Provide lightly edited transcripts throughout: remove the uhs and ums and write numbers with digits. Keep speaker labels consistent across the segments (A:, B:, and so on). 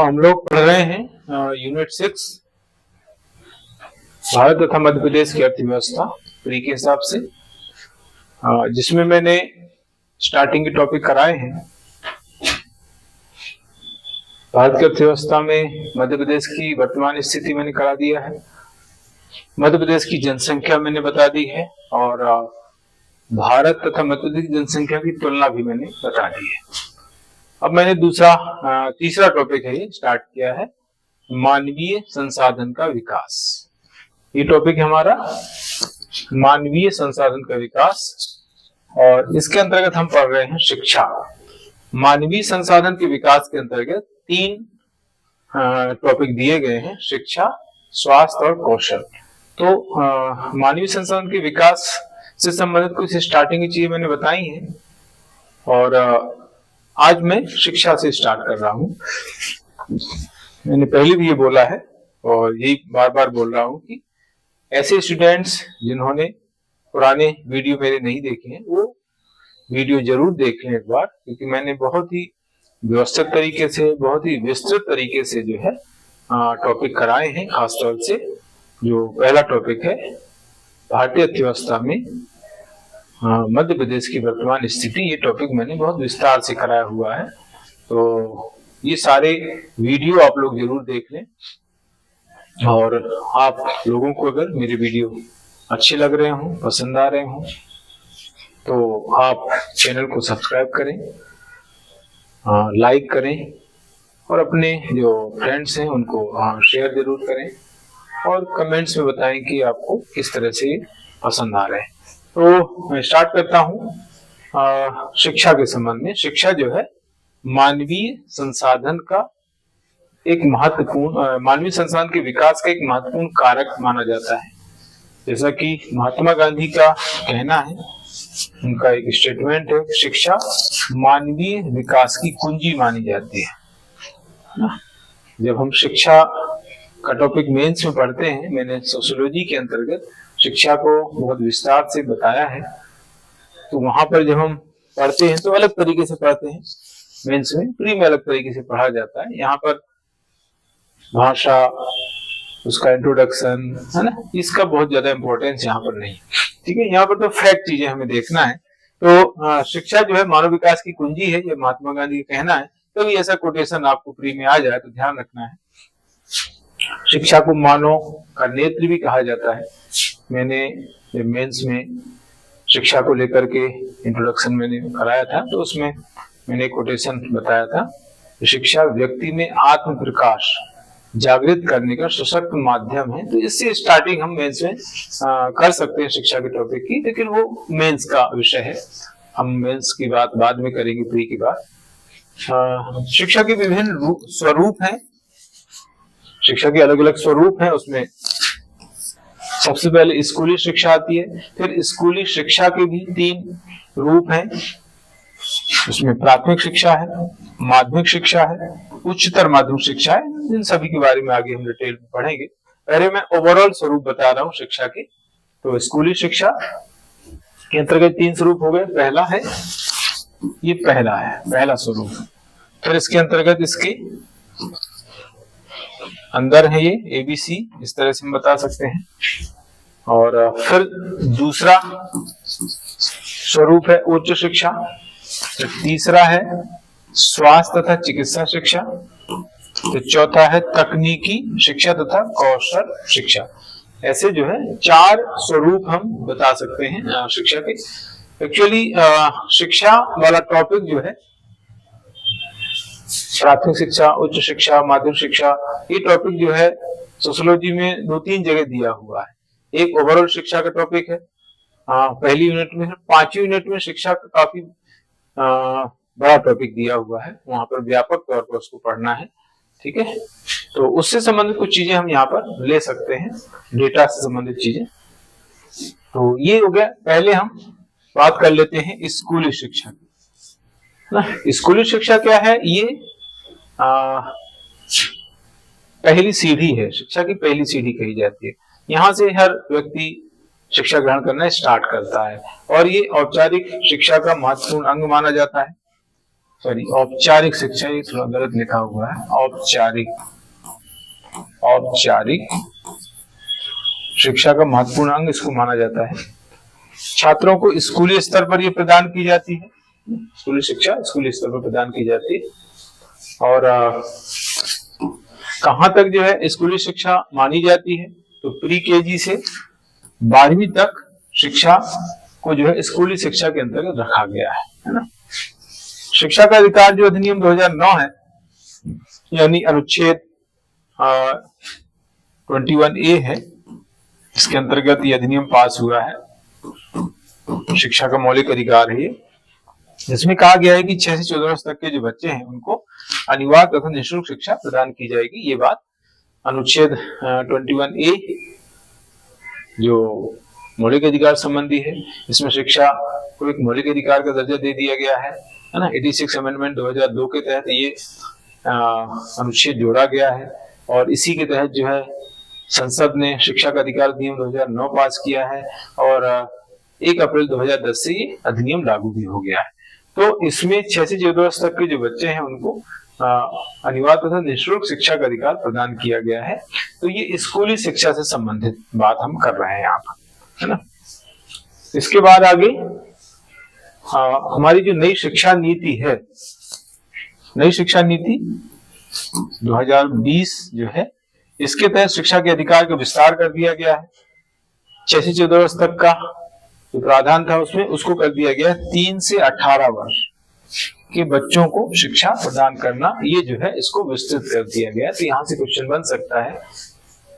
A: हम लोग पढ़ रहे हैं यूनिट 6 भारत तथा मध्य प्रदेश की अर्थव्यवस्था प्री के हिसाब से, जिसमें मैंने स्टार्टिंग के टॉपिक कराए हैं। भारत की अर्थव्यवस्था में मध्य प्रदेश की वर्तमान स्थिति मैंने करा दिया है, मध्य प्रदेश की जनसंख्या मैंने बता दी है और भारत तथा मध्य प्रदेश की जनसंख्या की तुलना भी मैंने बता दी है। अब मैंने तीसरा टॉपिक है ये स्टार्ट किया है, मानवीय संसाधन का विकास। ये टॉपिक है हमारा मानवीय संसाधन का विकास और इसके अंतर्गत हम पढ़ रहे हैं शिक्षा। मानवीय संसाधन के विकास के अंतर्गत 3 टॉपिक दिए गए हैं, शिक्षा, स्वास्थ्य और कौशल। तो मानवीय संसाधन के विकास से संबंधित कुछ स्टार्टिंग की चीजें मैंने बताई हैं और आज मैं शिक्षा से स्टार्ट कर रहा हूं। मैंने पहले भी ये बोला है और यही बार बार बोल रहा हूं कि ऐसे स्टूडेंट्स जिन्होंने पुराने वीडियो मेरे नहीं देखे हैं वो वीडियो जरूर देख लें एक बार, क्योंकि मैंने बहुत ही व्यवस्थित तरीके से, बहुत ही विस्तृत तरीके से जो है टॉपिक कराए हैं। खासतौर से जो पहला टॉपिक है भारतीय अर्थव्यवस्था में मध्य प्रदेश की वर्तमान स्थिति, ये टॉपिक मैंने बहुत विस्तार से कराया हुआ है। तो ये सारे वीडियो आप लोग जरूर देख लें और आप लोगों को अगर मेरे वीडियो अच्छे लग रहे हों, पसंद आ रहे हों, तो आप चैनल को सब्सक्राइब करें, लाइक करें और अपने जो फ्रेंड्स हैं उनको शेयर जरूर करें और कमेंट्स में बताएं कि आपको किस तरह से पसंद आ रहे हैं। तो मैं स्टार्ट करता हूं शिक्षा के संबंध में। शिक्षा जो है मानवीय संसाधन का एक महत्वपूर्ण, मानवीय संसाधन के विकास का एक महत्वपूर्ण कारक माना जाता है। जैसा कि महात्मा गांधी का कहना है, उनका एक स्टेटमेंट है, शिक्षा मानवीय विकास की कुंजी मानी जाती है। जब हम शिक्षा का टॉपिक मेंस में पढ़ते हैं, मैंने सोशियोलॉजी के अंतर्गत शिक्षा को बहुत विस्तार से बताया है, तो वहां पर जब हम पढ़ते हैं तो अलग तरीके से पढ़ते हैं। मेंस में, प्री में अलग तरीके से पढ़ा जाता है। यहाँ पर भाषा, उसका इंट्रोडक्शन है ना, इसका बहुत ज्यादा इंपॉर्टेंस यहाँ पर नहीं, ठीक है। यहाँ पर तो फैक्ट चीजें हमें देखना है। तो शिक्षा जो है मानव विकास की कुंजी है, ये महात्मा गांधी का कहना है। तो ऐसा कोटेशन आपको प्री में आ जाए तो ध्यान रखना है। शिक्षा को मानव का नेत्र भी कहा जाता है। मैंने मेंस में शिक्षा को लेकर के इंट्रोडक्शन मैंने कराया था, तो उसमें मैंने कोटेशन बताया था, शिक्षा व्यक्ति में आत्म प्रकाश जागृत करने का सशक्त माध्यम है। तो इससे स्टार्टिंग हम मेंस में कर सकते हैं शिक्षा के टॉपिक की, लेकिन वो मेंस का विषय है, हम मेंस की बात बाद में करेंगे प्री की बात। शिक्षा के विभिन्न स्वरूप हैं, शिक्षा के अलग अलग स्वरूप हैं। उसमें सबसे पहले स्कूली शिक्षा आती है, फिर स्कूली शिक्षा के भी 3 रूप हैं। उसमें प्राथमिक शिक्षा है, माध्यमिक शिक्षा है, उच्चतर माध्यमिक शिक्षा है। इन सभी के बारे में आगे हम डिटेल में पढ़ेंगे। पहले मैं ओवरऑल स्वरूप बता रहा हूँ शिक्षा के। तो स्कूली शिक्षा के अंतर्गत 3 स्वरूप हो गए। पहला है, ये पहला है, पहला स्वरूप। फिर इसके अंतर्गत इसके अंदर है ये ABC, इस तरह से हम बता सकते हैं। और फिर दूसरा स्वरूप है उच्च शिक्षा। फिर तीसरा है स्वास्थ्य तथा चिकित्सा शिक्षा। तो चौथा है तकनीकी शिक्षा तथा कौशल शिक्षा। ऐसे जो है 4 स्वरूप हम बता सकते हैं शिक्षा के। एक्चुअली शिक्षा वाला टॉपिक जो है प्राथमिक शिक्षा, उच्च शिक्षा, माध्यमिक शिक्षा, ये टॉपिक जो है सोशियोलॉजी में 2-3 जगह दिया हुआ है। एक ओवरऑल शिक्षा का टॉपिक है पहली यूनिट में, 5वीं यूनिट में शिक्षा का काफी बड़ा टॉपिक दिया हुआ है, वहां पर व्यापक तौर पर उसको पढ़ना है, ठीक है। तो उससे संबंधित कुछ चीजें हम यहाँ पर ले सकते हैं, डेटा से संबंधित चीजें। तो ये हो गया। पहले हम बात कर लेते हैं स्कूली शिक्षा की। स्कूली शिक्षा क्या है? ये पहली सीढ़ी है, शिक्षा की पहली सीढ़ी कही जाती है। यहाँ से हर व्यक्ति शिक्षा ग्रहण करना स्टार्ट करता है और ये औपचारिक शिक्षा का महत्वपूर्ण अंग माना जाता है। सॉरी औपचारिक शिक्षा, ये थोड़ा गलत लिखा हुआ है, औपचारिक शिक्षा का महत्वपूर्ण अंग इसको माना जाता है। छात्रों को स्कूली स्तर पर ये प्रदान की जाती है, स्कूली शिक्षा स्कूली स्तर पर प्रदान की जाती है। और कहां तक जो है स्कूली शिक्षा मानी जाती है, तो प्री केजी से 12वीं तक शिक्षा को जो है स्कूली शिक्षा के अंतर्गत रखा गया है ना। शिक्षा का अधिकार जो अधिनियम 2009 है, यानी अनुच्छेद 21A है, इसके अंतर्गत ये अधिनियम पास हुआ है। शिक्षा का मौलिक अधिकार है ये, जिसमें कहा गया है कि 6 से 14 वर्ष तक के जो बच्चे हैं उनको अनिवार्य तथा निःशुल्क शिक्षा प्रदान की जाएगी। ये बात अनुच्छेद 21A जो मौलिक अधिकार संबंधी है, इसमें शिक्षा को एक मौलिक अधिकार का दर्जा दे दिया गया है ना। 86 अमेंडमेंट 2002 के तहत ये अनुच्छेद जोड़ा गया है और इसी के तहत जो है संसद ने शिक्षा का अधिकार अधिनियम 2009 पास किया है और 1 अप्रैल 2010 से ये अधिनियम लागू भी हो गया है। तो इसमें 6 से 14 वर्ष तक के जो बच्चे हैं उनको अनिवार्य तथा निःशुल्क शिक्षा का अधिकार प्रदान किया गया है। तो ये स्कूली शिक्षा से संबंधित बात हम कर रहे हैं यहाँ पर, है ना। इसके बाद आगे हमारी जो नई शिक्षा नीति है, नई शिक्षा नीति 2020 जो है, इसके तहत शिक्षा के अधिकार का विस्तार कर दिया गया है। 6 से 14 वर्ष तक का जो प्रावधान था उसमें उसको कर दिया गया 3 से 18 वर्ष के बच्चों को शिक्षा प्रदान करना, ये जो है इसको विस्तृत कर दिया गया। तो यहाँ से क्वेश्चन बन सकता है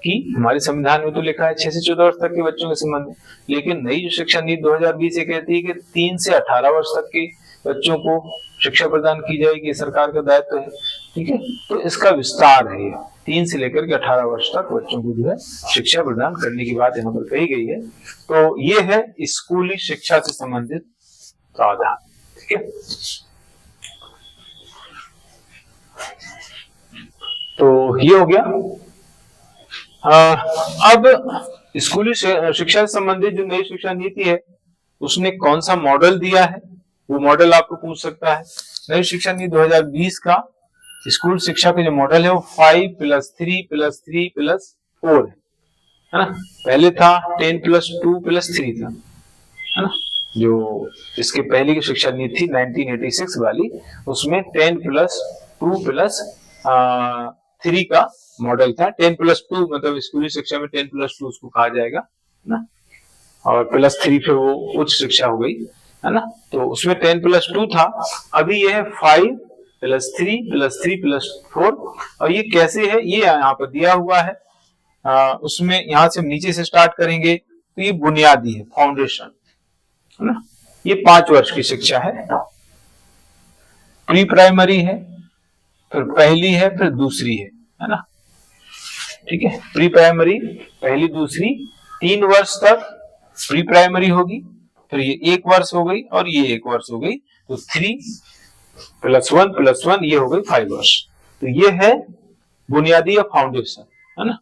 A: कि हमारे संविधान में तो लिखा है 6 से 14 वर्ष तक के बच्चों के संबंध में, लेकिन नई जो शिक्षा नीति 2020 ये कहती है कि 3 से 18 वर्ष तक के बच्चों को शिक्षा प्रदान की जाएगी, सरकार का दायित्व है। ठीक है, तो इसका विस्तार है, ये 3 से लेकर के 18 वर्ष तक बच्चों को जो है शिक्षा प्रदान करने की बात यहाँ पर कही गई है। तो ये है स्कूली शिक्षा से संबंधित प्रावधान। ठीक है, तो ये हो गया। अब स्कूली शिक्षा से संबंधित जो नई शिक्षा नीति है उसने कौन सा मॉडल दिया है, वो मॉडल आपको पूछ सकता है। नई शिक्षा नीति 2020 का स्कूल शिक्षा का जो मॉडल है वो 5+3+3+4 है ना। पहले था 10+2+3 था, है ना। जो इसके पहले की शिक्षा नीति थी 1986 वाली, उसमें 10+2+3 का मॉडल था। 10+2 मतलब स्कूली शिक्षा में 10+2 उसको कहा जाएगा ना, और +3 फिर वो उच्च शिक्षा हो गई, है ना। तो उसमें 10+2 था, अभी ये है 5+3+3+4। और ये कैसे है ये यहाँ पर दिया हुआ है। उसमें यहाँ से हम नीचे से स्टार्ट करेंगे तो ये बुनियादी है, फाउंडेशन, है ना। ये 5 वर्ष की शिक्षा है। प्री प्राइमरी है, फिर पहली है, फिर दूसरी है ना। ठीक है, प्री प्राइमरी पहली दूसरी 3 वर्ष तक प्री प्राइमरी होगी, फिर ये 1 वर्ष हो गई और ये 1 वर्ष हो गई, तो 3+1+1 ये हो गई 5 वर्ष। तो ये है बुनियादी या फाउंडेशन, है ना।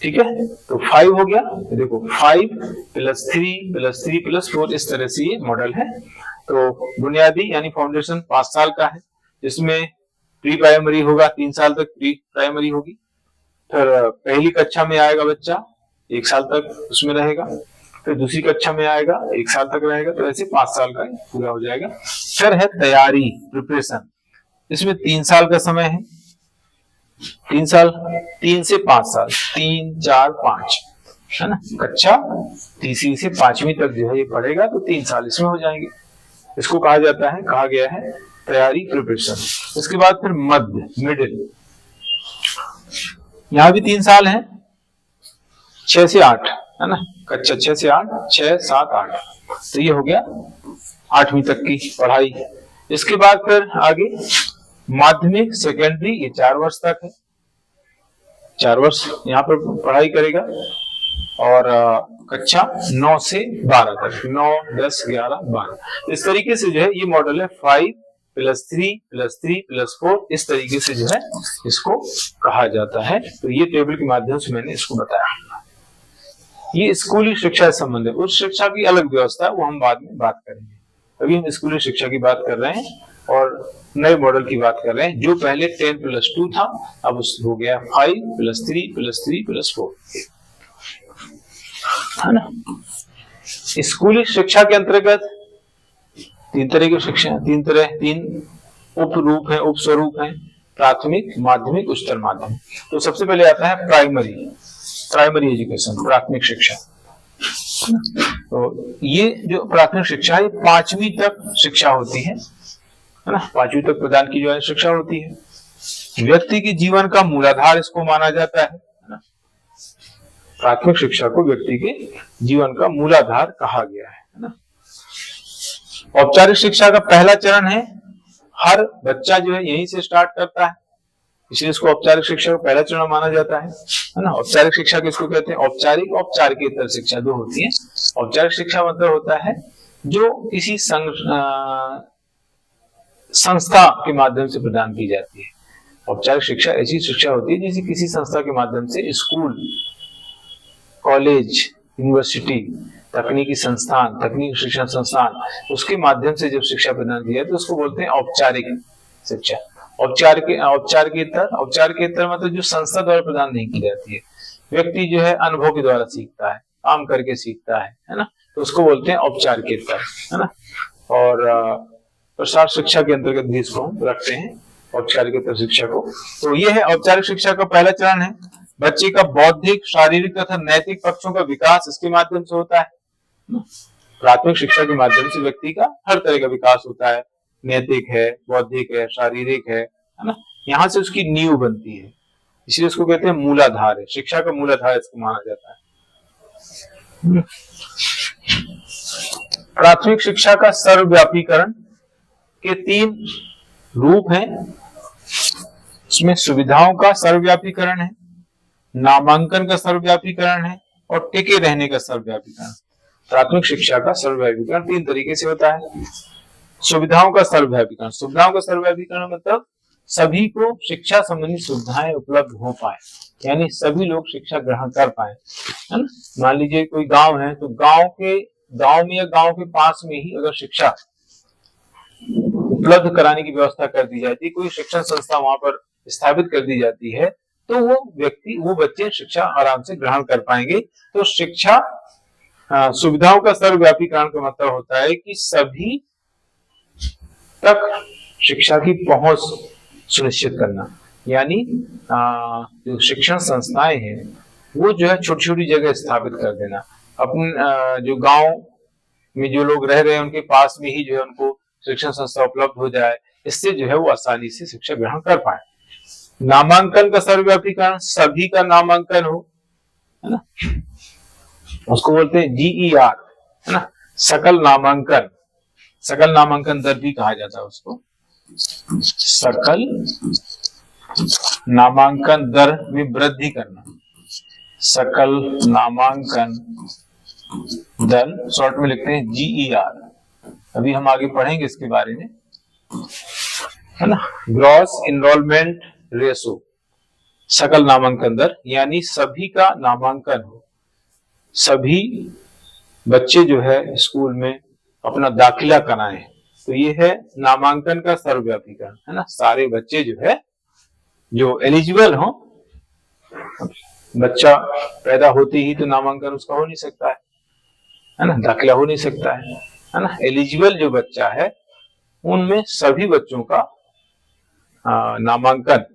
A: ठीक है, तो 5 हो गया, देखो 5+3+3+4 इस तरह से ये मॉडल है। तो बुनियादी यानी फाउंडेशन 5 साल का है, जिसमें प्री प्राइमरी होगा 3 साल तक प्री प्राइमरी होगी, फिर पहली कक्षा में आएगा बच्चा 1 साल तक उसमें रहेगा, फिर दूसरी कक्षा में आएगा 1 साल तक रहेगा, तो ऐसे 5 साल का पूरा हो जाएगा। फिर है तैयारी, प्रिपरेशन, इसमें 3 साल का समय है, 3 साल, 3 से 5 साल, 3, 4, 5, है ना। कक्षा तीसरी से 5वीं तक जो है ये पढ़ेगा, तो 3 साल इसमें हो जाएंगे। इसको कहा जाता है, कहा गया है तैयारी, प्रिपरेशन। इसके बाद फिर मध्य, मिडिल, यहाँ भी 3 साल है, 6 से 8, है ना। कक्षा 6 से 8, 6, 7, 8, तो ये हो गया 8वीं तक की पढ़ाई। इसके बाद फिर आगे माध्यमिक, सेकेंडरी, ये 4 वर्ष तक है, 4 वर्ष यहाँ पर पढ़ाई करेगा। और कक्षा 9 से 12 तक, 9, 10, 11, 12, इस तरीके से जो है ये मॉडल है 5+3+3+4, इस तरीके से जो है इसको कहा जाता है। तो ये टेबल के माध्यम से मैंने इसको बताया। ये स्कूली शिक्षा से संबंधित, उच्च शिक्षा की अलग व्यवस्था है, वो हम बाद में बात करेंगे। अभी हम स्कूली शिक्षा की बात कर रहे हैं। और नए मॉडल की बात कर रहे हैं जो पहले 10+2 था, अब हो गया 5+3+3+4, है ना। स्कूली शिक्षा के अंतर्गत 3 तरह की शिक्षा, 3 उपरूप है, उपस्वरूप है, प्राथमिक, माध्यमिक, उच्चतर माध्यमिक। तो सबसे पहले आता है प्राइमरी एजुकेशन, प्राथमिक शिक्षा। तो ये जो प्राथमिक शिक्षा है 5वीं तक शिक्षा होती है ना, 5वीं तक प्रदान की जो शिक्षा होती है। व्यक्ति के जीवन का मूलाधार इसको माना जाता है ना, प्राथमिक शिक्षा को व्यक्ति के जीवन का मूलाधार कहा गया है ना। औपचारिक शिक्षा का पहला चरण है, हर बच्चा जो है यहीं से स्टार्ट करता है, इसलिए इसको औपचारिक शिक्षा का पहला चरण माना जाता है ना। औपचारिक शिक्षा किसको कहते हैं? औपचारिक, औपचारिकेतर शिक्षा दो होती है। औपचारिक शिक्षा मतलब होता है जो किसी संस्था के माध्यम से प्रदान की जाती है। औपचारिक शिक्षा ऐसी शिक्षा होती है जैसे किसी संस्था के माध्यम से, स्कूल, कॉलेज, यूनिवर्सिटी, तकनीकी संस्थान, तकनीकी शिक्षण संस्थान, उसके माध्यम से जब शिक्षा प्रदान की जाती है तो उसको बोलते हैं औपचारिक शिक्षा। औपचारिकेतर मतलब जो संस्था द्वारा प्रदान नहीं की जाती है, व्यक्ति जो है अनुभव के द्वारा सीखता है, काम करके सीखता है ना, तो उसको बोलते हैं औपचारिकेतर, है ना। और प्रसार शिक्षा के अंतर्गत भी इसको हम रखते हैं, औपचारिकेतर शिक्षा को। तो ये है औपचारिक शिक्षा का पहला चरण है। बच्चे का बौद्धिक, शारीरिक तथा नैतिक पक्षों का विकास इसके माध्यम से होता है। प्राथमिक शिक्षा के माध्यम से व्यक्ति का हर तरह का विकास होता है, नैतिक है, बौद्धिक है, शारीरिक है ना। यहाँ से उसकी नींव बनती है, इसलिए इसको कहते हैं मूलाधार है, शिक्षा का मूलाधार इसको माना जाता है। प्राथमिक शिक्षा का सर्वव्यापीकरण के 3 रूप हैं। इसमें सुविधाओं का सर्वव्यापीकरण है, नामांकन का सर्वव्यापीकरण है और टिके रहने का सर्वव्यापीकरण। प्राथमिक शिक्षा का सर्वव्यापीकरण 3 तरीके से होता है। सुविधाओं का सर्वव्यापीकरण, सुविधाओं का सर्वव्यापीकरण मतलब सभी को शिक्षा संबंधी सुविधाएं उपलब्ध हो पाए, यानी सभी लोग शिक्षा ग्रहण कर पाए, है ना। मान लीजिए कोई गांव है, तो गांव में या गांव के पास में ही अगर शिक्षा उपलब्ध कराने की व्यवस्था कर दी जाती है, कोई शिक्षण संस्था वहां पर स्थापित कर दी जाती है, तो वो बच्चे शिक्षा आराम से ग्रहण कर पाएंगे। तो शिक्षा सुविधाओं का सर्वव्यापीकरण का मतलब होता है कि सभी तक शिक्षा की पहुंच सुनिश्चित करना, यानी जो शिक्षण संस्थाएं हैं वो जो है छोटी छोटी जगह स्थापित कर देना, अपने जो गांव में जो लोग रह रहे हैं उनके पास में ही जो है उनको शिक्षण संस्था उपलब्ध हो जाए, इससे जो है वो आसानी से शिक्षा ग्रहण कर पाए। नामांकन का सर्वव्यापीकरण, सभी का नामांकन हो, है ना, उसको बोलते हैं GER, है ना, सकल नामांकन दर भी कहा जाता है उसको। सकल नामांकन दर में वृद्धि करना, सकल नामांकन दर शॉर्ट में लिखते हैं GER। अभी हम आगे पढ़ेंगे इसके बारे में, है ना। ग्रॉस इनरोलमेंट रेशो, सकल नामांकन दर, यानी सभी का नामांकन हो, सभी बच्चे जो है स्कूल में अपना दाखिला कराएं, तो ये है नामांकन का सर्वव्यापीकरण, है ना। सारे बच्चे जो है जो एलिजिबल हो, बच्चा पैदा होते ही तो नामांकन उसका हो नहीं सकता है ना, दाखिला हो नहीं सकता है ना। एलिजिबल जो बच्चा है उनमें सभी बच्चों का नामांकन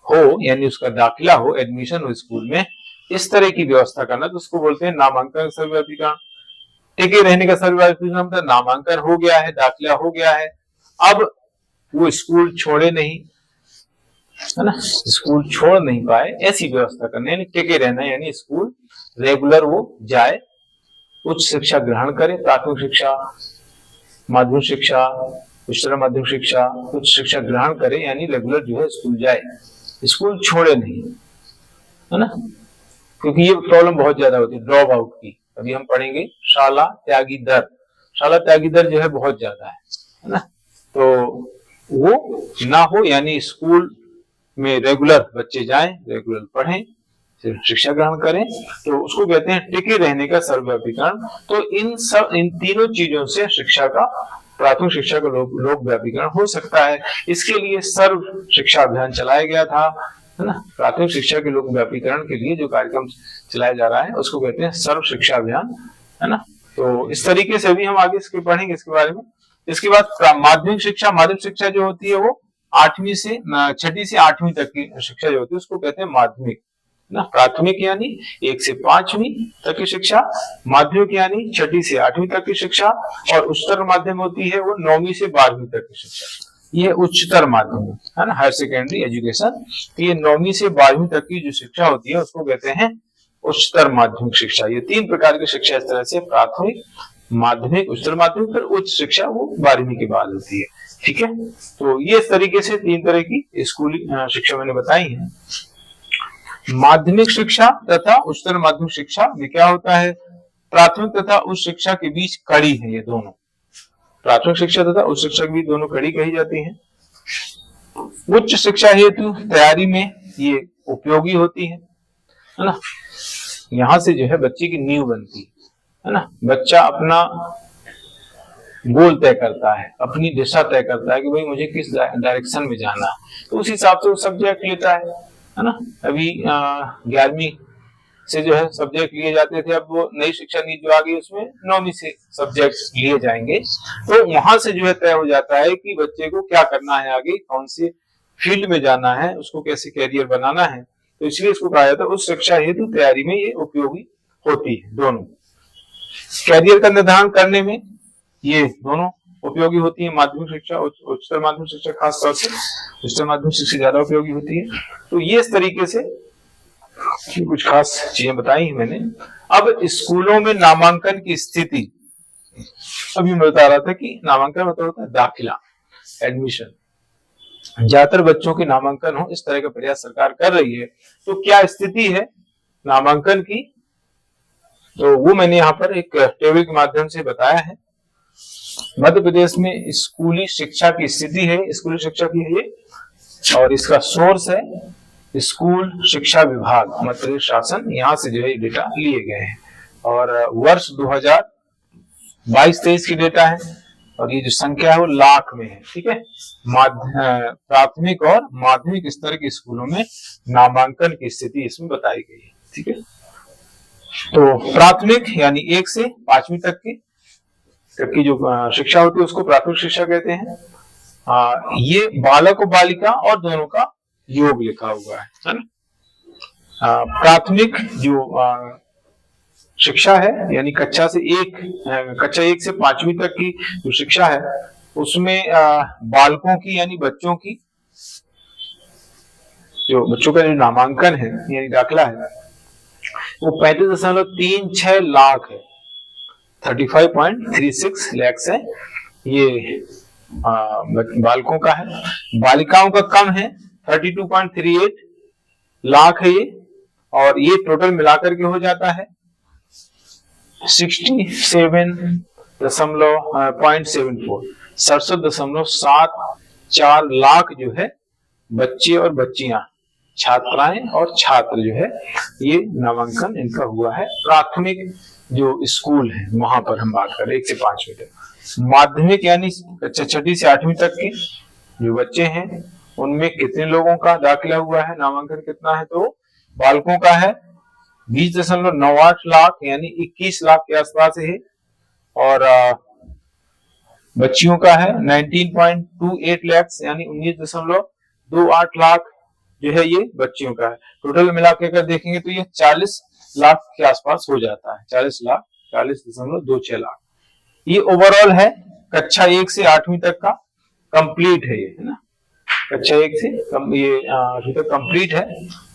A: हो, यानी उसका दाखिला हो, एडमिशन हो स्कूल में, इस तरह की व्यवस्था करना, तो उसको बोलते हैं नामांकन सर्वव्यापीकरण। टिके रहने का सर्वव्यापीकरण मतलब नामांकन हो गया है, दाखिला हो गया है, अब वो स्कूल छोड़े नहीं, है ना, स्कूल छोड़ नहीं पाए, ऐसी व्यवस्था करना, यानी टिके रहना, यानी स्कूल रेगुलर वो जाए, उच्च शिक्षा ग्रहण करे, प्राथमिक शिक्षा, माध्यमिक शिक्षा, उच्चतर माध्यमिक शिक्षा, उच्च शिक्षा ग्रहण करे, यानी रेगुलर जो है स्कूल जाए, स्कूल छोड़े नहीं, है ना। क्योंकि ये प्रॉब्लम बहुत ज्यादा होती है ड्रॉप आउट की। अभी हम पढ़ेंगे शाला त्यागी दर जो है बहुत ज्यादा है ना। तो वो ना हो, यानी स्कूल में रेगुलर बच्चे जाएं, रेगुलर पढ़ें, शिक्षा ग्रहण करें, तो उसको कहते हैं टिके रहने का सर्वव्यापीकरण। तो इन तीनों चीजों से शिक्षा का प्राथमिक शिक्षा का लोक व्यापीकरण हो सकता है। इसके लिए सर्व शिक्षा अभियान चलाया गया था, है ना। प्राथमिक शिक्षा के लोक व्यापीकरण के लिए जो कार्यक्रम चलाया जा रहा है उसको कहते हैं सर्व शिक्षा अभियान, है ना। तो इस तरीके से भी हम आगे इसके पढ़ेंगे इसके बारे में। इसके बाद माध्यमिक शिक्षा जो होती है वो 6वीं से 8वीं तक की शिक्षा जो होती है उसको कहते हैं माध्यमिक, ना। प्राथमिक यानी 1 से 5वीं तक की शिक्षा, माध्यमिक यानी 6वीं से 8वीं तक की शिक्षा, और उच्चतर माध्यमिक होती है वो 9वीं से 12वीं तक की शिक्षा। ये उच्चतर माध्यमिक, है ना, हायर सेकेंडरी एजुकेशन। ये 9वीं से 12वीं तक की जो शिक्षा होती है उसको कहते हैं उच्चतर माध्यमिक शिक्षा। ये 3 प्रकार की शिक्षा इस तरह से, प्राथमिक, माध्यमिक, उच्चतर माध्यमिक, फिर उच्च शिक्षा वो 12वीं के बाद होती है। ठीक है, तो ये इस तरीके से 3 तरह की स्कूली शिक्षा मैंने बताई है। माध्यमिक शिक्षा तथा उच्चतर माध्यमिक शिक्षा में क्या होता है, प्राथमिक तथा उच्च शिक्षा के बीच कड़ी है। ये दोनों, प्राथमिक शिक्षा तथा उच्च शिक्षा के बीच दोनों कड़ी कही जाती है। उच्च शिक्षा हेतु तैयारी में ये उपयोगी होती है ना। यहां से जो है बच्चे की नींव बनती है ना। बच्चा अपना गोल तय करता है, अपनी दिशा तय करता है कि भाई मुझे किस डायरेक्शन में जाना है, तो उस हिसाब से वो सब्जेक्ट लेता है ना। अभी 11वीं से जो है सब्जेक्ट लिए जाते थे, अब वो नई शिक्षा नीति जो आ गई उसमें 9वीं से सब्जेक्ट लिए जाएंगे। तो वहां से जो है तय हो जाता है कि बच्चे को क्या करना है, आगे कौन से फील्ड में जाना है, उसको कैसे कैरियर बनाना है। तो इसलिए इसको कहा जाता है उस शिक्षा हेतु तैयारी में ये उपयोगी होती है। दोनों कैरियर का निर्धारण करने में ये दोनों उपयोगी होती है। माध्यमिक शिक्षा, उच्चतर माध्यमिक शिक्षा, खास तौर से उच्चतर माध्यमिक शिक्षा ज्यादा उपयोगी होती है। तो ये इस तरीके से कुछ खास चीजें बताई हैं मैंने। अब स्कूलों में नामांकन की स्थिति, अभी मैं बता रहा था कि नामांकन मतलब होता है दाखिला, एडमिशन। ज्यादातर बच्चों के नामांकन हो, इस तरह का प्रयास सरकार कर रही है। तो क्या स्थिति है नामांकन की, तो वो मैंने यहाँ पर एक टेबल के माध्यम से बताया है। मध्य प्रदेश में स्कूली शिक्षा की स्थिति है, स्कूली शिक्षा की है ये, और इसका सोर्स है स्कूल शिक्षा विभाग, मध्य प्रदेश शासन। यहाँ से जो है डेटा लिए गए हैं, और वर्ष 2022-23 की डेटा है, और ये जो संख्या है वो लाख में है। ठीक है, प्राथमिक और माध्यमिक स्तर के स्कूलों में नामांकन की स्थिति इसमें बताई गई है। ठीक है, तो प्राथमिक यानी 1 से 5वीं तक की जो शिक्षा होती है उसको प्राथमिक शिक्षा कहते हैं। ये बालक और बालिका और दोनों का योग लिखा हुआ है ना। प्राथमिक जो शिक्षा है यानी कक्षा 1 से 5वीं तक की जो शिक्षा है उसमें बालकों की यानी बच्चों की, जो बच्चों का जो नामांकन है यानी दाखिला है वो 35.36 लाख है, 35.36 lakhs है। ये बालकों का है। बालिकाओं का कम है, 32.38 लाख है ये, और ये टोटल मिलाकर के हो जाता है 67.74 लाख जो है बच्चे और बच्चियां, छात्राएं और छात्र जो है ये नामांकन इनका हुआ है। प्राथमिक जो स्कूल है वहां पर हम बात करें 1 से 5वीं तक। माध्यमिक यानी 6वीं से 8वीं तक के जो बच्चे हैं उनमें कितने लोगों का दाखिला हुआ है, नामांकन कितना है, तो बालकों का है 20.98 लाख यानी 21 लाख के आसपास है, और बच्चियों का है 19.28 lakhs यानी 19.28 लाख जो है ये बच्चियों का है। टोटल मिला के अगर देखेंगे तो ये 40 लाख के आसपास हो जाता है, 40.26 लाख। ये ओवरऑल है कक्षा 1 से 8वीं तक का कंप्लीट है ये, है ना। कक्षा 1 से ये अभी तक कंप्लीट है,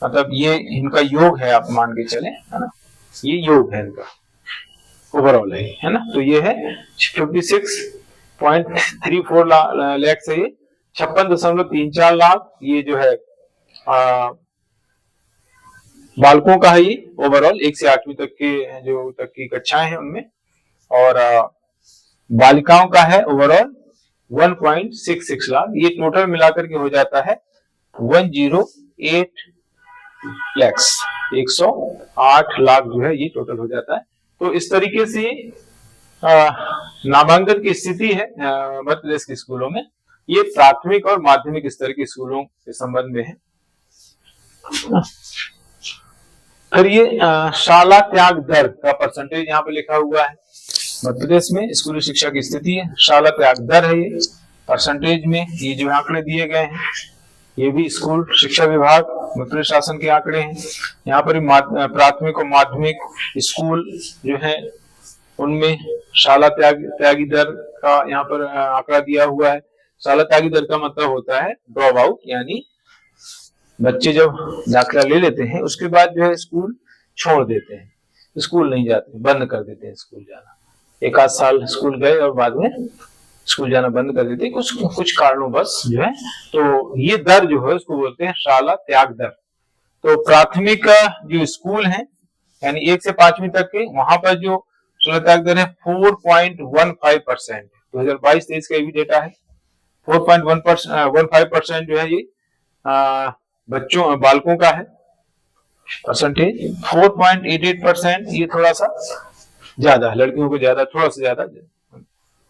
A: मतलब ये इनका योग है, आप मान के चले, है ना। ये योग है इनका, ओवरऑल है ना। तो ये है 56.34 लाख से 56.34 लाख ये जो है बालकों का है, ये ओवरऑल 1 से 8वीं तक के जो तक की कक्षाएं हैं उनमें, और बालिकाओं का है ओवरऑल 1.66 लाख। ये टोटल मिलाकर के हो जाता है 108 lakhs, 108 लाख जो है ये टोटल हो जाता है। तो इस तरीके से नामांकन की स्थिति है मध्य प्रदेश के स्कूलों में, ये प्राथमिक और माध्यमिक स्तर के स्कूलों के संबंध में है। फिर ये शाला त्याग दर का परसेंटेज यहाँ पे लिखा हुआ है। मध्य प्रदेश में स्कूली शिक्षा की स्थिति है, शाला त्याग दर है ये परसेंटेज में, ये जो आंकड़े दिए गए हैं ये भी स्कूल शिक्षा विभाग मध्य प्रदेश शासन के आंकड़े हैं। यहाँ पर प्राथमिक और माध्यमिक स्कूल जो है उनमें शाला त्यागी दर का यहाँ पर आंकड़ा दिया हुआ है। शाला त्यागी दर का मतलब होता है ड्रॉप आउट, यानी बच्चे जब दाखिला ले लेते हैं उसके बाद जो है स्कूल छोड़ देते हैं, स्कूल नहीं जाते, बंद कर देते हैं स्कूल जाना। एक आध साल स्कूल गए और बाद में स्कूल जाना बंद कर देते हैं कुछ कारणों बस जो है। तो ये दर जो है उसको बोलते हैं शाला त्याग दर। तो प्राथमिक जो स्कूल है यानी 1 से 5वीं तक के, वहां पर जो शाला त्याग दर है 4.15%। 2022-23 का भी डेटा है। 4.15% जो है ये बालकों का है परसेंटेज। 4.88% ये थोड़ा सा ज्यादा है, लड़कियों को ज्यादा, थोड़ा सा ज्यादा।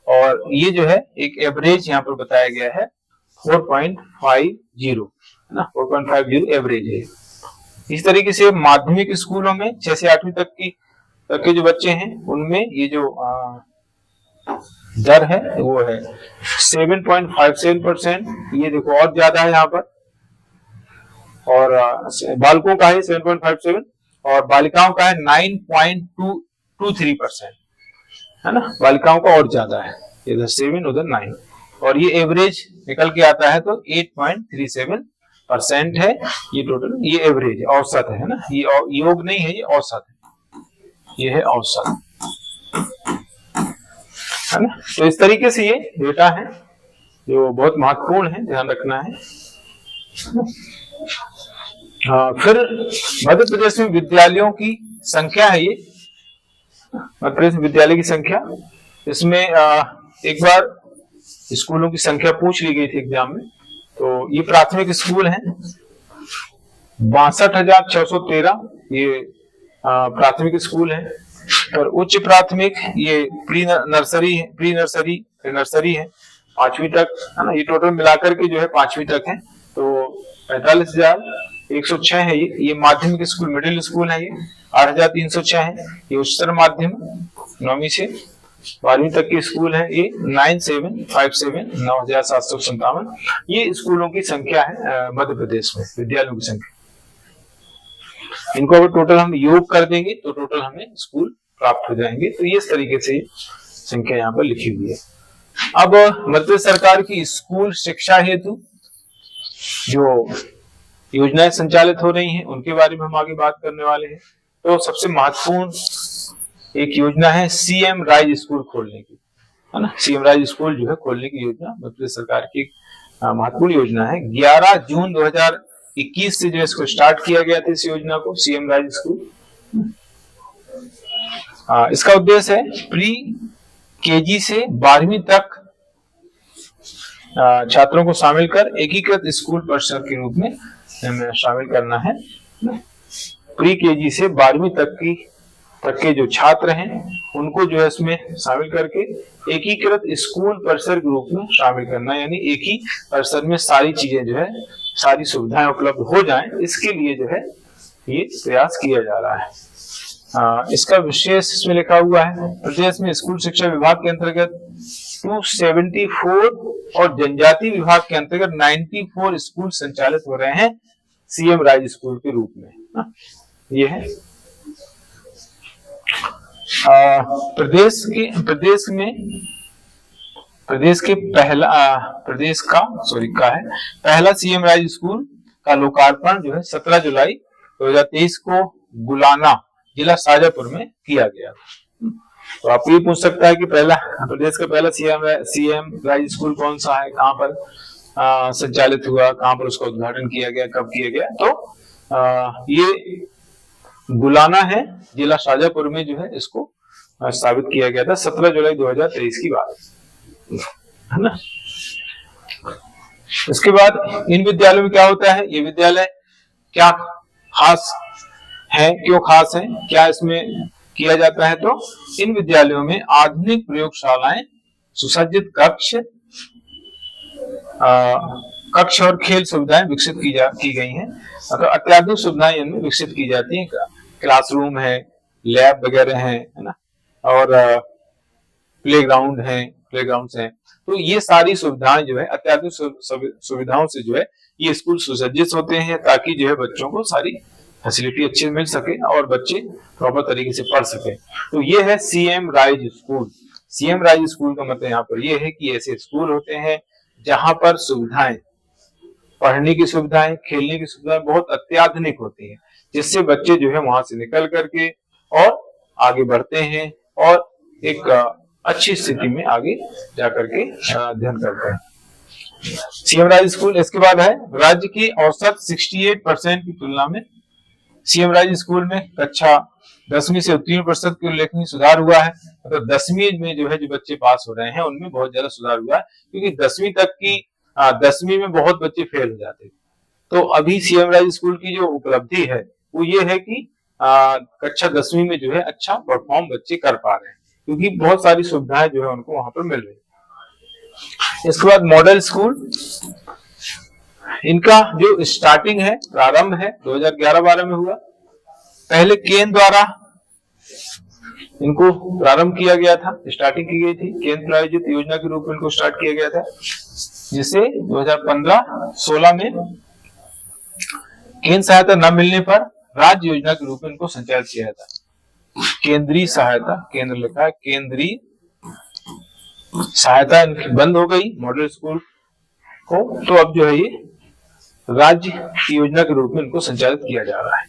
A: और ये जो है एक एवरेज यहाँ पर बताया गया है 4.50 है ना, 4.50 एवरेज है। इस तरीके से माध्यमिक स्कूलों में 6 से 8वीं तक के जो बच्चे हैं उनमें ये जो दर है वो है 7.57%। ये देखो और ज्यादा है यहाँ पर। और बालकों का है 7.57 और बालिकाओं का है 9.23%, है ना। बालिकाओं का और ज्यादा है, इधर 7 उधर 9, और ये एवरेज निकल के आता है तो 8.37% है ये टोटल। ये एवरेज है, औसत है ना, ये योग नहीं है, ये औसत है, ये है औसत, है ना। तो इस तरीके से ये डेटा है जो बहुत महत्वपूर्ण है, ध्यान रखना है। फिर मध्य प्रदेश में विद्यालयों की संख्या है, ये मध्य प्रदेश में विद्यालय की संख्या। इसमें एक बार स्कूलों की संख्या पूछ ली गई थी एग्जाम में। तो ये प्राथमिक स्कूल हैं 62,613, ये प्राथमिक स्कूल है। और उच्च प्राथमिक ये प्री नर्सरी है 5वीं तक, है ना। ये टोटल मिलाकर के जो है 5वीं तक है। तो 45,106 है ये माध्यमिक स्कूल, मिडिल स्कूल है। ये 8,306 है ये उच्चतर माध्यम 9वीं से 12वीं तक के स्कूल है। ये 9,757 9,757 ये स्कूलों की संख्या है मध्य प्रदेश में, विद्यालयों की संख्या। इनको अगर टोटल हम योग कर देंगे तो टोटल हमें स्कूल प्राप्त हो जाएंगे। तो ये इस तरीके से संख्या यहाँ पर लिखी हुई है। अब मध्य प्रदेश सरकार की स्कूल शिक्षा हेतु जो योजनाएं संचालित हो रही हैं उनके बारे में हम आगे बात करने वाले हैं। तो सबसे महत्वपूर्ण एक योजना है सीएम राइज स्कूल खोलने की, है ना। सीएम राइज स्कूल जो है खोलने की योजना मध्य प्रदेश सरकार की महत्वपूर्ण योजना है। 11 जून 2021 से जो इसको स्टार्ट किया गया था, इस योजना को, सीएम राइज स्कूल। इसका उद्देश्य है प्री केजी से 12वीं तक छात्रों को शामिल कर एकीकृत स्कूल परिसर के रूप में शामिल करना है। प्री केजी से 12वीं तक के जो छात्र हैं उनको जो है इसमें शामिल करके एकीकृत स्कूल परिसर के रूप में शामिल करना, यानी एक ही परिसर में सारी चीजें जो है, सारी सुविधाएं उपलब्ध हो जाएं, इसके लिए जो है ये प्रयास किया जा रहा है। इसका विशेष इसमें लिखा हुआ है, प्रदेश में स्कूल शिक्षा विभाग के अंतर्गत 274 और जनजाति विभाग के अंतर्गत 94 स्कूल संचालित हो रहे हैं सीएम राइज स्कूल के रूप में। ये है प्रदेश का पहला सीएम राइज स्कूल का लोकार्पण जो है 17 जुलाई 2023 को गुलाना जिला शाजापुर में किया गया। तो आप ये पूछ सकता है कि प्रदेश का पहला सीएम राइज स्कूल कौन सा है, कहां पर संचालित हुआ, कहां पर उसका उद्घाटन किया गया, कब किया गया। तो ये गुलाना है, जिला शाजापुर में जो है इसको स्थापित किया गया था 17 जुलाई 2023 की बात, है ना। इसके बाद इन विद्यालयों में क्या होता है, ये विद्यालय क्या खास है, क्यों खास है, क्या इसमें किया जाता है तो इन विद्यालयों में आधुनिक प्रयोगशालाएं, सुसज्जित कक्ष और खेल सुविधाएं विकसित की गई हैं। मतलब अत्याधुनिक सुविधाएं इनमें विकसित की जाती हैं। क्लासरूम है, लैब वगैरह है ना, और प्लेग्राउंड हैं। तो ये सारी सुविधाएं जो है अत्याधुनिक सुविधाओं से जो है ये स्कूल सुसज्जित होते हैं, ताकि जो है बच्चों को सारी फैसिलिटी अच्छी मिल सके और बच्चे प्रॉपर तरीके से पढ़ सके। तो ये है CM rise school. CM rise school का मतलब यहाँ पर ये है कि ऐसे स्कूल होते हैं जहां पर सुविधाएं, पढ़ने की सुविधाएं, खेलने की सुविधाएं बहुत अत्याधुनिक होती है, जिससे बच्चे जो है वहां से निकल करके और आगे बढ़ते हैं और एक अच्छी स्थिति में आगे जाकर के अध्ययन करते हैं। CM rise school. इसके बाद है राज्य की औसत 68% की तुलना में सीएम राइज स्कूल में कक्षा 10वीं से उत्तीर्ण प्रतिशत की उल्लेखनीय सुधार हुआ है। मतलब 10वीं में जो है जो बच्चे पास हो रहे हैं उनमें बहुत ज्यादा सुधार हुआ है, क्योंकि 10वीं में बहुत बच्चे फेल हो जाते थे। तो अभी सीएम राइज स्कूल की जो उपलब्धि है वो ये है कि कक्षा 10वीं में जो है अच्छा परफॉर्म बच्चे कर पा रहे हैं, क्योंकि बहुत सारी सुविधाएं जो है उनको वहां पर मिल रही है। इसके बाद मॉडल स्कूल। इनका जो स्टार्टिंग है, प्रारंभ है 2011-12 में हुआ। पहले केंद्र द्वारा इनको प्रारंभ किया गया था, स्टार्टिंग की गई थी, केंद्र प्रायोजित योजना के रूप में इनको स्टार्ट किया गया था, जिसे 2015-16 में केंद्र सहायता न मिलने पर राज्य योजना के रूप में इनको संचालित किया था। केंद्रीय सहायता, केंद्र लिखा है, केंद्रीय सहायता इनकी बंद हो गई मॉडल स्कूल को, तो अब जो है ये राज्य की योजना के रूप में इनको संचालित किया जा रहा है।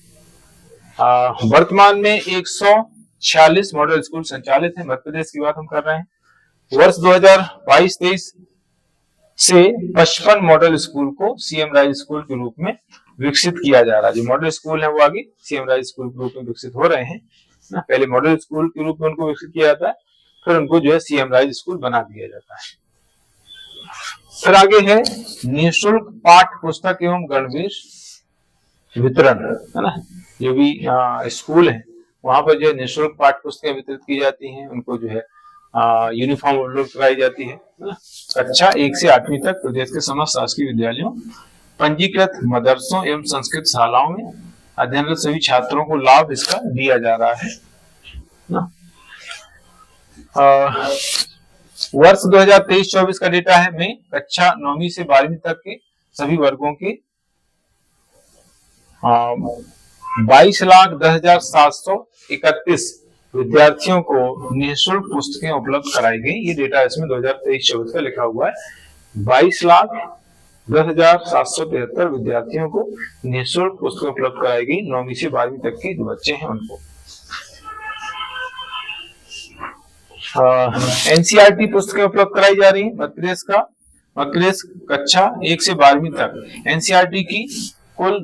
A: वर्तमान में 146 मॉडल स्कूल संचालित है। मध्य प्रदेश की बात हम कर रहे हैं। वर्ष 2022-23 से 55 मॉडल स्कूल को सीएम राइज स्कूल के रूप में विकसित किया जा रहा है। जो मॉडल स्कूल है वो आगे सीएम राइज स्कूल के रूप में विकसित हो रहे हैं ना। पहले मॉडल स्कूल के रूप में उनको विकसित किया जाता है, फिर उनको जो है सीएम राइज स्कूल बना दिया जाता है। फिर आगे है निःशुल्क पाठ्य पुस्तक एवं गणवेश वितरण, है ना। जो भी स्कूल है वहां पर जो है निःशुल्क पाठ्य पुस्तकें वितरित की जाती हैं, उनको जो है यूनिफॉर्म उपलब्ध कराई जाती है। कक्षा 1 से 8वीं तक प्रदेश के समस्त शासकीय विद्यालयों, पंजीकृत मदरसों एवं संस्कृत शालाओं में अध्ययनरत सभी छात्रों को लाभ इसका दिया जा रहा है ना। वर्ष 2023-24 का डेटा है में कक्षा 9वीं से 12वीं तक के सभी वर्गों के 22,10,731 विद्यार्थियों को निःशुल्क पुस्तकें उपलब्ध कराई गई। ये डेटा इसमें 2023-24 का लिखा हुआ है। 22,10,773 विद्यार्थियों को निःशुल्क पुस्तकें उपलब्ध कराई गई, 9वीं से 12वीं तक के जो बच्चे हैं उनको। एनसीईआरटी पुस्तकें उपलब्ध कराई जा रही है। मध्य प्रदेश कक्षा 1 से 12वीं तक एनसीईआरटी की कुल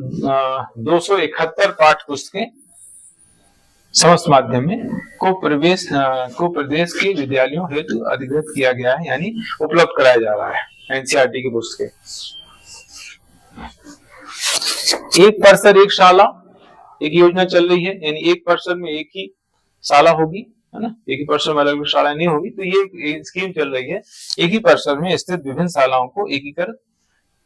A: 271 पाठ्य पुस्तकें समस्त माध्यम में को प्रदेश के विद्यालयों हेतु अधिकृत किया गया है, यानी उपलब्ध कराया जा रहा है एनसीईआरटी की पुस्तकें। एक परिसर एक शाला, एक योजना चल रही है, यानी एक परिसर में एक ही शाला होगी, है ना। एक ही परिसर में अलग अलग शालाएं नहीं होगी। तो ये स्कीम चल रही है, एक ही परिसर में स्थित विभिन्न शालाओं को एकीकृत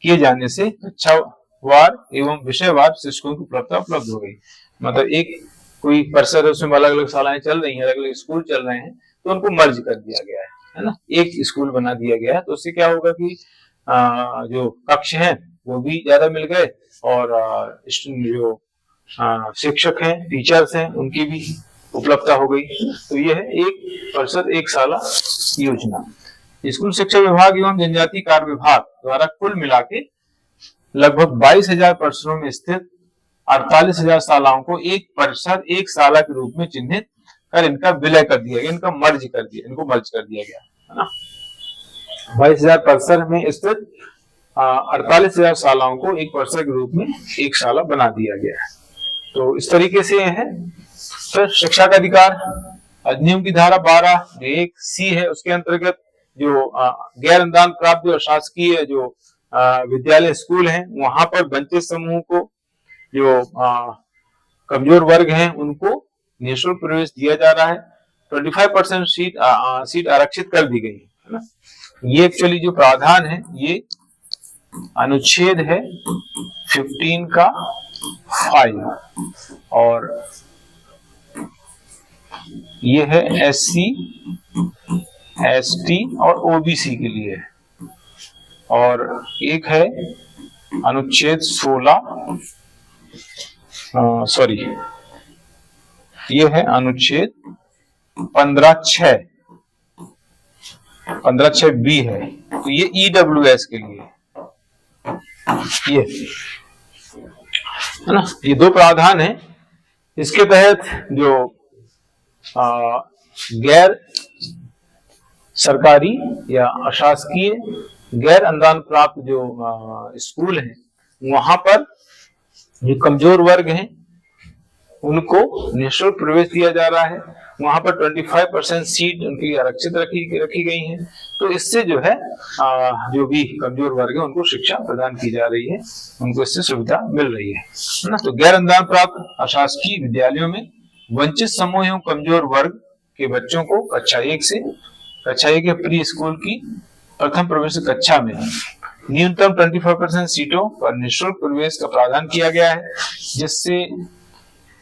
A: किए जाने से कक्षावार एवं विषयवार शिक्षकों की उपलब्धता उपलब्ध हो गई। मतलब एक कोई परिसर है, उसमें अलग अलग शालाएं चल रही हैं, अलग अलग स्कूल चल रहे हैं, तो उनको मर्ज कर दिया गया है ना, एक स्कूल बना दिया गया है। तो उससे क्या होगा कि जो कक्ष हैं वो भी ज्यादा मिल गए और जो शिक्षक हैं, टीचर्स हैं, उनकी भी उपलब्धता हो गई। तो ये है एक परिसर एक शाला योजना। स्कूल शिक्षा विभाग एवं जनजातीय कार्य विभाग द्वारा कुल मिला के लगभग 22,000 परिसरों में स्थित 48,000 शालाओं को एक परिसर एक शाला के रूप में चिन्हित कर इनका विलय कर दिया गया, इनको मर्ज कर दिया गया, है ना। 22,000 परिसर में स्थित 48,000 शालाओं को एक परिसर के रूप में एक शाला बना दिया गया है। तो इस तरीके से है। फिर शिक्षा का अधिकार अधिनियम की धारा 12(1)(c) है, उसके अंतर्गत जो गैर अनुदान प्राप्त और शासकीय जो विद्यालय स्कूल हैं वहां पर वंचित समूह को, जो कमजोर वर्ग हैं, उनको निःशुल्क प्रवेश दिया जा रहा है। 25% सीट आरक्षित कर दी गई है ना। ये एक्चुअली जो प्रावधान है ये अनुच्छेद है 15 का 5 और ये है SC, ST और OBC के लिए। और एक है अनुच्छेद 16, सॉरी ये है अनुच्छेद 15(6)(b) है, तो ये EWS के लिए ये है ना। ये दो प्रावधान है। इसके तहत जो गैर सरकारी या अशासकीय गैर अनुदान प्राप्त जो स्कूल हैं वहां पर जो कमजोर वर्ग हैं उनको निःशुल्क प्रवेश दिया जा रहा है। वहां पर 25% सीट उनकी आरक्षित रखी गई हैं। तो इससे जो है जो भी कमजोर वर्ग है उनको शिक्षा प्रदान की जा रही है, उनको इससे सुविधा मिल रही है ना। तो गैर अनुदान प्राप्त अशासकीय विद्यालयों में वंचित समूह एवं कमजोर वर्ग के बच्चों को कक्षा 1 से कक्षा 1 के प्री स्कूल की प्रथम प्रवेश कक्षा में न्यूनतम 25% सीटों पर निःशुल्क प्रवेश का प्रावधान किया गया है, जिससे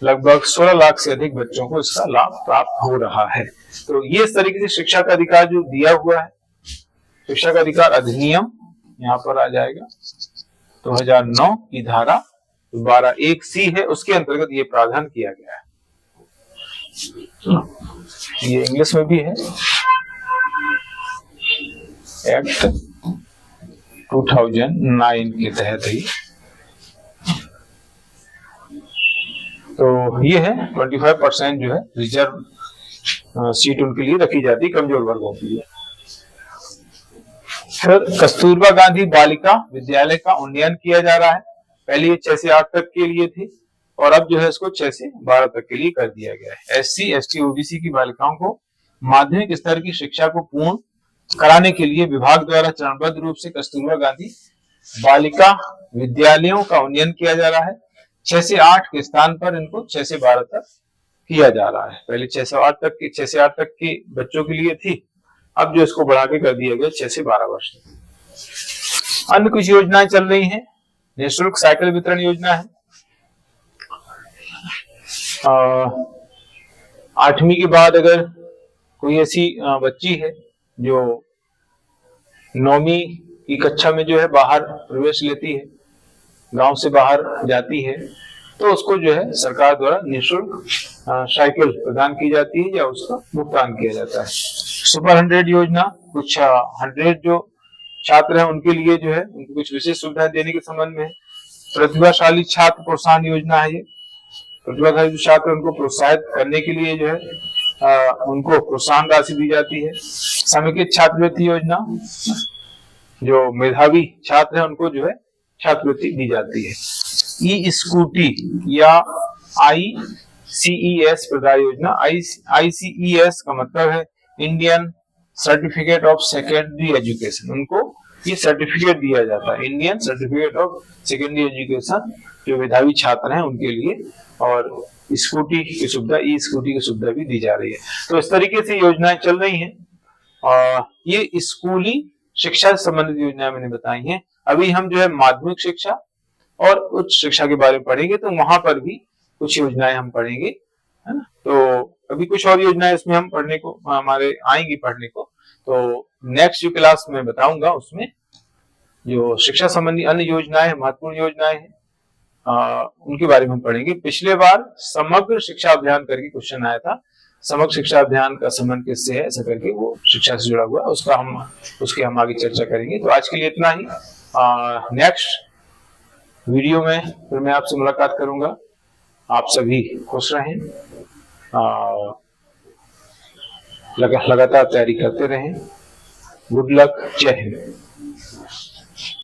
A: लगभग 16 लाख से अधिक बच्चों को इसका लाभ प्राप्त हो रहा है। तो ये इस तरीके से शिक्षा का अधिकार जो दिया हुआ है, शिक्षा का अधिकार अधिनियम यहाँ पर आ जाएगा 2009 की धारा 12(1)(c) है, उसके अंतर्गत ये प्रावधान किया गया है। ये इंग्लिश में भी है, एक्ट 2009 के तहत ही। तो ये है 25% जो है रिजर्व सीट उनके लिए रखी जाती है, कमजोर वर्गों के लिए। फिर कस्तूरबा गांधी बालिका विद्यालय का उन्नयन किया जा रहा है। पहले ये 6 से 8 तक के लिए थी और अब जो है इसको 6 से 12 तक के लिए कर दिया गया है। SC, ST, OBC की बालिकाओं को माध्यमिक स्तर की शिक्षा को पूर्ण कराने के लिए विभाग द्वारा चरणबद्ध रूप से कस्तूरबा गांधी बालिका विद्यालयों का उन्नयन किया जा रहा है। 6 से 8 के स्थान पर इनको 6 से 12 तक किया जा रहा है। पहले 6 से 8 तक के बच्चों के लिए थी, अब जो इसको बढ़ा के कर दिया गया 6 से 12 वर्ष तक। अन्य कुछ योजनाएं चल रही हैं। निःशुल्क साइकिल वितरण योजना है। 8वीं के बाद अगर कोई ऐसी बच्ची है जो 9वीं की कक्षा में जो है बाहर प्रवेश लेती है, गांव से बाहर जाती है, तो उसको जो है सरकार द्वारा निःशुल्क साइकिल प्रदान की जाती है या उसका भुगतान किया जाता है। सुपर 100 योजना, कुछ 100 जो छात्र हैं उनके लिए जो है उनको कुछ विशेष सुविधाएं देने के संबंध में है। प्रतिभाशाली छात्र प्रोत्साहन योजना है। ये प्रतिभाशाली जो छात्र उनको प्रोत्साहित करने के लिए जो है उनको प्रोत्साहन राशि दी जाती है। समेकित छात्रवृत्ति योजना, जो मेधावी छात्र हैं उनको जो है छात्रवृत्ति दी जाती है। ई स्कूटी या ICES प्रदाय योजना। ICES का मतलब है Indian certificate of secondary education. उनको ये सर्टिफिकेट दिया जाता है, Indian certificate of secondary education, जो मेधावी छात्र हैं उनके लिए। और स्कूटी की सुविधा, ई स्कूटी की सुविधा भी दी जा रही है। तो इस तरीके से योजनाएं चल रही हैं। ये स्कूली शिक्षा से संबंधित योजनाएं मैंने बताई हैं। अभी हम जो है माध्यमिक शिक्षा और उच्च शिक्षा के बारे में पढ़ेंगे, तो वहां पर भी कुछ योजनाएं हम पढ़ेंगे, है ना। तो अभी कुछ और योजनाएं इसमें हम पढ़ने को हमारे आएंगी पढ़ने को। तो नेक्स्ट जो क्लास में बताऊंगा उसमें जो शिक्षा संबंधी अन्य योजनाएं, महत्वपूर्ण योजनाएं हैं, उनके बारे में हम पढ़ेंगे। पिछले बार समग्र शिक्षा अभियान करके क्वेश्चन आया था। समग्र शिक्षा अभियान का संबंध किससे है, ऐसा करके वो शिक्षा से जुड़ा हुआ है, उसकी हम आगे चर्चा करेंगे। तो आज के लिए इतना ही। नेक्स्ट वीडियो में फिर मैं आपसे मुलाकात करूंगा। आप सभी खुश रहें, लगातार तैयारी करते रहें। गुड लक, जय हिंद।